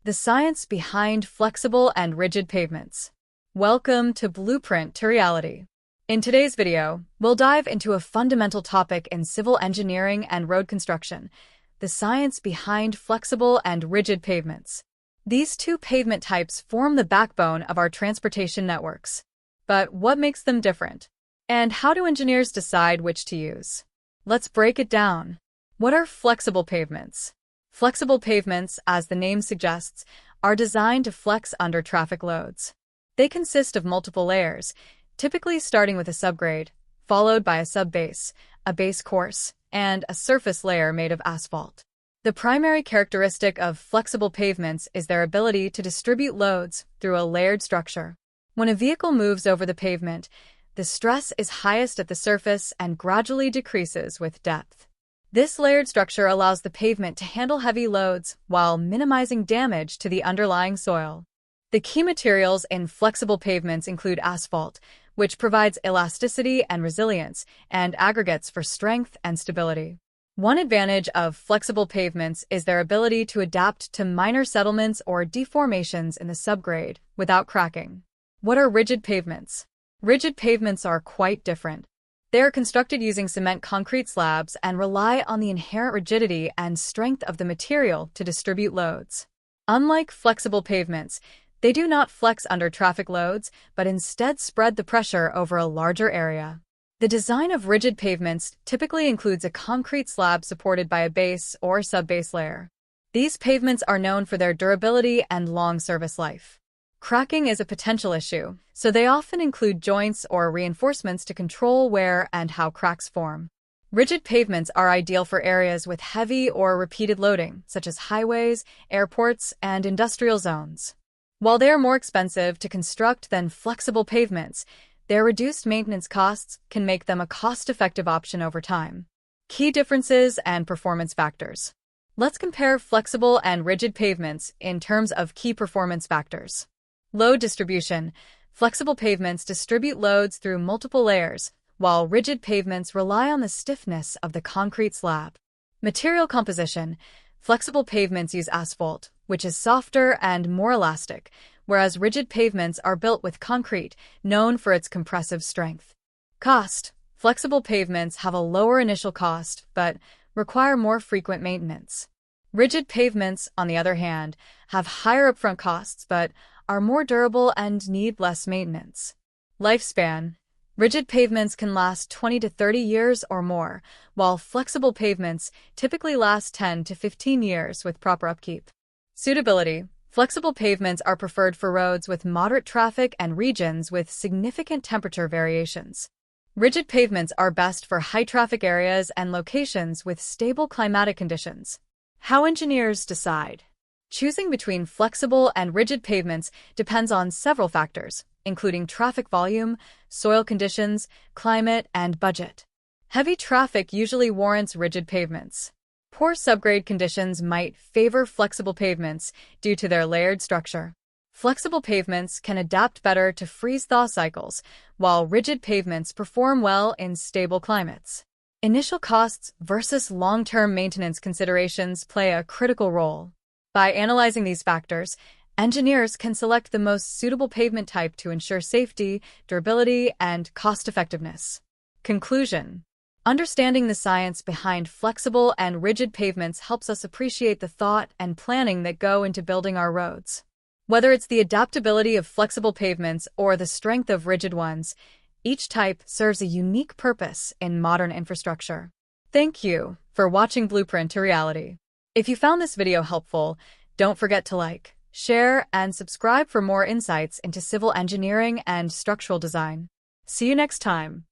the science behind flexible and rigid pavements. Welcome to Blueprint to Reality. In today's video, we'll dive into a fundamental topic in civil engineering and road construction, the science behind flexible and rigid pavements. These two pavement types form the backbone of our transportation networks. But what makes them different? And how do engineers decide which to use? Let's break it down. What are flexible pavements? Flexible pavements, as the name suggests, are designed to flex under traffic loads. They consist of multiple layers, typically starting with a subgrade, followed by a subbase, a base course, and a surface layer made of asphalt. The primary characteristic of flexible pavements is their ability to distribute loads through a layered structure. When a vehicle moves over the pavement, the stress is highest at the surface and gradually decreases with depth. This layered structure allows the pavement to handle heavy loads while minimizing damage to the underlying soil. The key materials in flexible pavements include asphalt, which provides elasticity and resilience, and aggregates for strength and stability. One advantage of flexible pavements is their ability to adapt to minor settlements or deformations in the subgrade without cracking. What are rigid pavements? Rigid pavements are quite different. They are constructed using cement concrete slabs and rely on the inherent rigidity and strength of the material to distribute loads. Unlike flexible pavements, they do not flex under traffic loads, but instead spread the pressure over a larger area. The design of rigid pavements typically includes a concrete slab supported by a base or subbase layer. These pavements are known for their durability and long service life. Cracking is a potential issue, so they often include joints or reinforcements to control where and how cracks form. Rigid pavements are ideal for areas with heavy or repeated loading, such as highways, airports, and industrial zones. While they are more expensive to construct than flexible pavements, their reduced maintenance costs can make them a cost-effective option over time. Key differences and performance factors. Let's compare flexible and rigid pavements in terms of key performance factors. Load distribution. Flexible pavements distribute loads through multiple layers, while rigid pavements rely on the stiffness of the concrete slab. Material composition. Flexible pavements use asphalt, which is softer and more elastic, whereas rigid pavements are built with concrete, known for its compressive strength. Cost. Flexible pavements have a lower initial cost, but require more frequent maintenance. Rigid pavements, on the other hand, have higher upfront costs, but are more durable and need less maintenance. Lifespan. Rigid pavements can last 20 to 30 years or more, while flexible pavements typically last 10 to 15 years with proper upkeep. Suitability. Flexible pavements are preferred for roads with moderate traffic and regions with significant temperature variations. Rigid pavements are best for high-traffic areas and locations with stable climatic conditions. How engineers decide. Choosing between flexible and rigid pavements depends on several factors, including traffic volume, soil conditions, climate, and budget. Heavy traffic usually warrants rigid pavements. Poor subgrade conditions might favor flexible pavements due to their layered structure. Flexible pavements can adapt better to freeze-thaw cycles, while rigid pavements perform well in stable climates. Initial costs versus long-term maintenance considerations play a critical role. By analyzing these factors, engineers can select the most suitable pavement type to ensure safety, durability, and cost-effectiveness. Conclusion. Understanding the science behind flexible and rigid pavements helps us appreciate the thought and planning that go into building our roads. Whether it's the adaptability of flexible pavements or the strength of rigid ones, each type serves a unique purpose in modern infrastructure. Thank you for watching Blueprint to Reality. If you found this video helpful, don't forget to like, share, and subscribe for more insights into civil engineering and structural design. See you next time.